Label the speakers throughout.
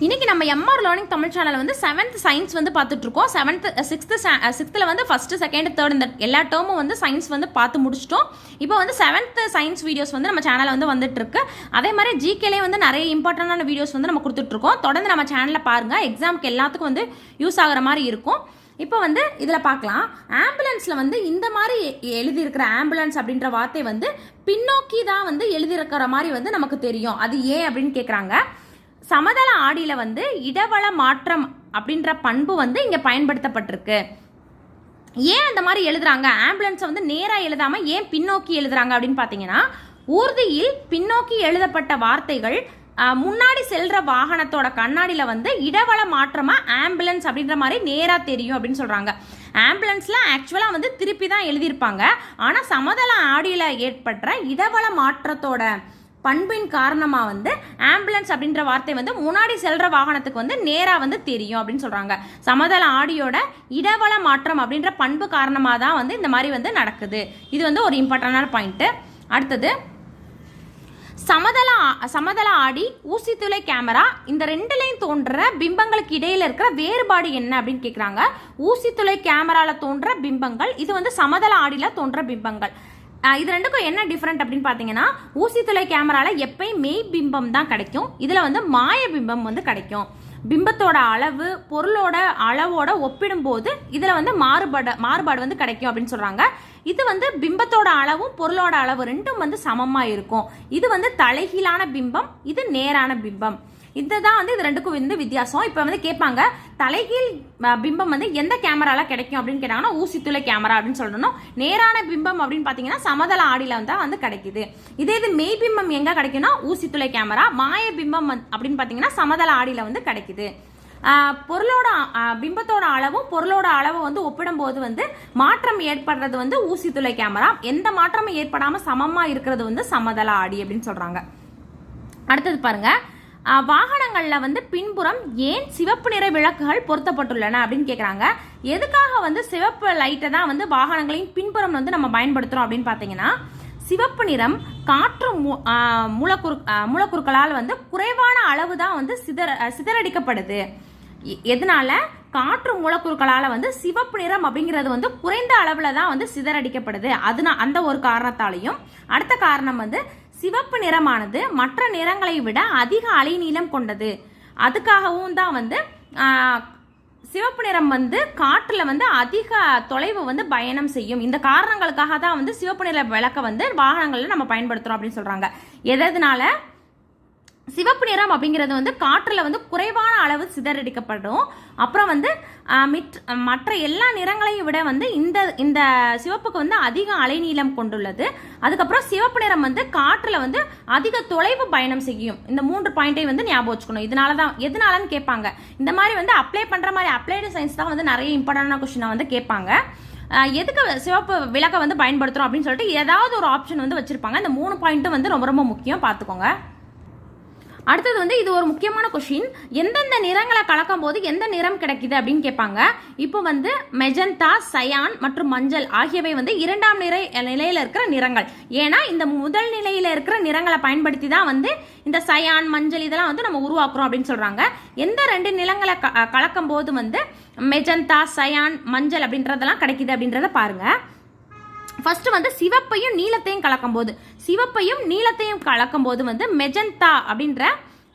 Speaker 1: இன்னைக்கு நம்ம MR learning Tamil channel வந்து 7th சயின்ஸ் வந்து பார்த்துட்டு இருக்கோம். 6th வந்து ஃபர்ஸ்ட் செகண்ட் தேர்ட் இந்த எல்லா டேர்மும் வந்து சயின்ஸ் வந்து பார்த்து முடிச்சிட்டோம். இப்போ வந்து 7th சயின்ஸ் வீடியோஸ் வந்து நம்ம சேனலில் வந்து வந்துட்டு இருக்கு. அதே மாதிரி ஜிகேலே வந்து நிறைய இம்பார்ட்டண்டான வீடியோஸ் வந்து நம்ம கொடுத்துட்டு இருக்கோம். தொடர்ந்து நம்ம சேனலில் பாருங்க, எக்ஸாமுக்கு எல்லாத்துக்கும் வந்து யூஸ் ஆகிற மாதிரி இருக்கும். இப்போ வந்து இதில் பார்க்கலாம், ஆம்புலன்ஸில் வந்து இந்த மாதிரி எழுதியிருக்கிற ஆம்புலன்ஸ் அப்படின்ற வார்த்தை வந்து பின்னோக்கி தான் வந்து எழுதியிருக்கிற மாதிரி வந்து நமக்கு தெரியும். அது ஏன் அப்படின்னு கேட்குறாங்க. சமதள ஆடியில் வந்து இடவள மாற்றம் அப்படின்ற பண்பு வந்து இங்கே பயன்படுத்தப்பட்டிருக்கு. ஏன் அந்த மாதிரி எழுதுறாங்க, ஆம்புலன்ஸை வந்து நேராக எழுதாமல் ஏன் பின்னோக்கி எழுதுறாங்க அப்படின்னு பார்த்தீங்கன்னா, ஊர்தியில் பின்னோக்கி எழுதப்பட்ட வார்த்தைகள் முன்னாடி செல்ற வாகனத்தோட கண்ணாடியில் வந்து இடவள மாற்றமா ஆம்புலன்ஸ் அப்படின்ற மாதிரி நேராக தெரியும் அப்படின்னு சொல்றாங்க. ஆம்புலன்ஸ்ல ஆக்சுவலாக வந்து திருப்பி தான் எழுதியிருப்பாங்க. ஆனால் சமதள ஆடியில் ஏற்பட்ட இடவள மாற்றத்தோட பண்பின் காரணமாக வந்து ஆம்புலன்ஸ் அப்படின்ற வார்த்தை வந்து முன்னாடி செல்ற வாகனத்துக்கு வந்து நேராக வந்து தெரியும் அப்படின்னு சொல்றாங்க. சமதள ஆடியோட இடவள மாற்றம் அப்படின்ற பண்பு காரணமாக தான் வந்து இந்த மாதிரி வந்து நடக்குது. இது வந்து ஒரு இம்பார்ட்டன்டான பாயிண்ட். அடுத்தது சமதள ஆடி, ஊசித்துளை கேமரா, இந்த ரெண்டுலையும் தோன்ற பிம்பங்களுக்கு இடையில இருக்கிற வேறுபாடு என்ன அப்படின்னு கேட்குறாங்க. ஊசித்துளை கேமரால தோன்ற பிம்பங்கள், இது வந்து சமதள ஆடியில தோன்ற பிம்பங்கள். இது ரெண்டுக்கும் என்ன டிஃப்ரெண்ட் அப்படின்னு பார்த்தீங்கன்னா, ஊசித்துளை கேமரால எப்பயும் மெய் பிம்பம் தான் கிடைக்கும், இதில் வந்து மாய பிம்பம் வந்து கிடைக்கும். பிம்பத்தோட அளவு பொருளோட அளவோட ஒப்பிடும்போது இதில் வந்து மாறுபாடு வந்து கிடைக்கும் அப்படின்னு சொல்கிறாங்க. இது வந்து பிம்பத்தோட அளவும் பொருளோட அளவு ரெண்டும் வந்து சமமாக இருக்கும். இது வந்து தலைகீழான பிம்பம், இது நேரான பிம்பம். இதுதான் வந்து இது ரெண்டுக்கும் வந்து வித்தியாசம். இப்போ வந்து கேட்பாங்க, தலைகீழ் பிம்பம் வந்து எந்த கேமரால கிடைக்கும் அப்படின்னு கேட்டாங்கன்னா ஊசித்துளை கேமரா அப்படின்னு சொல்லணும். நேரான பிம்பம் அப்படின்னு பார்த்தீங்கன்னா சமதள ஆடியில வந்து கிடைக்குது. இதே இது மெய் பிம்பம் எங்க கிடைக்கும்னா ஊசித்துளை கேமரா. மாய பிம்பம் அப்படின்னு பார்த்தீங்கன்னா சமதள ஆடியில வந்து கிடைக்குது. பொருளோட பிம்பத்தோட அளவும் பொருளோட அளவு வந்து ஒப்பிடும் போது வந்து மாற்றம் ஏற்படுறது வந்து ஊசித்துளை கேமரா. எந்த மாற்றமும் ஏற்படாம சமமா இருக்கிறது வந்து சமதள ஆடி அப்படின்னு சொல்றாங்க. அடுத்தது பாருங்க, வாகனங்கள்ல வந்து பின்புறம் ஏன் சிவப்பு நிற விளக்குகள் பொருத்தப்பட்டுள்ளன அப்படின்னு கேட்குறாங்க. எதுக்காக வந்து சிவப்பு லைட்டை தான் வந்து வாகனங்களின் பின்புறம் வந்து நம்ம பயன்படுத்துறோம் அப்படின்னு பார்த்தீங்கன்னா, சிவப்பு நிறம் காற்று மூலக்கூறுகளால் வந்து குறைவான அளவு தான் வந்து சிதறடிக்கப்படுது. எதனால? காற்று மூலக்கூறுகளால் வந்து சிவப்பு நிறம் அப்படிங்கிறது வந்து குறைந்த அளவில் தான் வந்து சிதறடிக்கப்படுது. அந்த ஒரு காரணத்தாலையும், அடுத்த காரணம் வந்து சிவப்பு நிறமானது மற்ற நிறங்களை விட அதிக அலைநீளம் கொண்டது. அதுக்காகவும் தான் வந்து சிவப்பு நிறம் வந்து காற்றுல வந்து அதிக தொலைவு வந்து பயணம் செய்யும். இந்த காரணங்களுக்காக தான் வந்து சிவப்பு நிற விளக்க வந்து வாகனங்கள்ல நம்ம பயன்படுத்துறோம் அப்படின்னு சொல்றாங்க. எதனால? சிவப்பு நிறம் அப்படிங்கிறது வந்து காற்றுல வந்து குறைவான அளவு சிதறடிக்கப்படும். அப்புறம் வந்து மற்ற எல்லா நிறங்களையும் விட வந்து இந்த சிவப்புக்கு வந்து அதிக அலைநீளம் கொண்டுள்ளது. அதுக்கப்புறம் சிவப்பு நிறம் வந்து காற்றுல வந்து அதிக தொலைவு பயணம் செய்யும். இந்த 3 பாயிண்டை வந்து ஞாபகம் வச்சுக்கணும். எதனாலன்னு கேட்பாங்க. இந்த மாதிரி வந்து அப்ளை பண்ற மாதிரி அப்ளைடு சயின்ஸ் தான் வந்து நிறைய இம்பார்ட்டன்டான கொஸ்டினை வந்து கேட்பாங்க. எதுக்கு சிவப்பு விளக்க வந்து பயன்படுத்துறோம் அப்படின்னு சொல்லிட்டு ஏதாவது ஒரு ஆப்ஷன் வந்து வச்சிருப்பாங்க. இந்த 3 பாயிண்ட்டும் வந்து ரொம்ப ரொம்ப முக்கியம், பார்த்துக்கோங்க. அடுத்தது வந்து இது ஒரு முக்கியமான கொஸ்டின். எந்தெந்த நிறங்களை கலக்கும் போது எந்த நிறம் கிடைக்குது அப்படின்னு கேட்பாங்க. இப்போ வந்து மெஜந்தா, சயான் மற்றும் மஞ்சள் ஆகியவை வந்து 2ஆம் நிலையில இருக்கிற நிறங்கள். ஏன்னா இந்த முதல் நிலையில இருக்கிற நிறங்களை பயன்படுத்தி தான் வந்து இந்த சயான், மஞ்சள் இதெல்லாம் வந்து நம்ம உருவாக்குறோம் அப்படின்னு சொல்றாங்க. எந்த 2 நிறங்களை கலக்கும் போது வந்து மெஜந்தா, சயான், மஞ்சள் அப்படின்றதெல்லாம் கிடைக்குது அப்படின்றத பாருங்க. ஃபர்ஸ்ட் வந்து சிவப்பையும் நீலத்தையும் கலக்கும் போது வந்து மெஜந்தா அப்படின்ற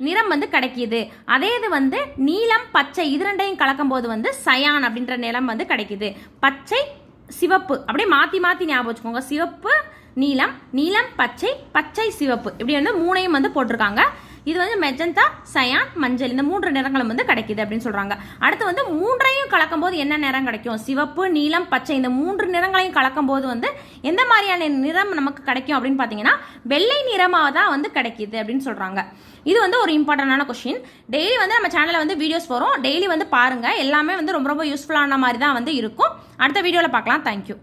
Speaker 1: நிறம் வந்து கிடைக்கிது. அதே இது வந்து நீலம், பச்சை இது ரெண்டையும் கலக்கும் போது வந்து சயான் அப்படின்ற நிறம் வந்து கிடைக்குது. பச்சை, சிவப்பு அப்படியே மாத்தி ஞாபகம் வச்சுக்கோங்க. சிவப்பு, நீலம், நீலம், பச்சை, பச்சை, சிவப்பு இப்படி வந்து 3ஐயும் வந்து போட்டிருக்காங்க. இது வந்து மெஜந்தா, சயான், மஞ்சள் இந்த 3 நிறங்களும் வந்து கிடைக்குது அப்படின்னு சொல்றாங்க. அடுத்து வந்து 3ஐயும் கலக்கும் போது என்ன நிறம் கிடைக்கும்? சிவப்பு, நீலம், பச்சை இந்த 3 நிறங்களையும் கலக்கும் போது வந்து எந்த மாதிரியான நிறம் நமக்கு கிடைக்கும் அப்படின்னு பார்த்தீங்கன்னா வெள்ளை நிறமாக தான் வந்து கிடைக்குது அப்படின்னு சொல்றாங்க. இது வந்து ஒரு இம்பார்ட்டன்டான கொஸ்டின். டெய்லி வந்து நம்ம சேனலில் வந்து வீடியோஸ் வரும், டெய்லி வந்து பாருங்க. எல்லாமே வந்து ரொம்ப ரொம்ப யூஸ்ஃபுல்லான மாதிரி தான் வந்து இருக்கும். அடுத்த வீடியோவில் பார்க்கலாம். தேங்க்யூ.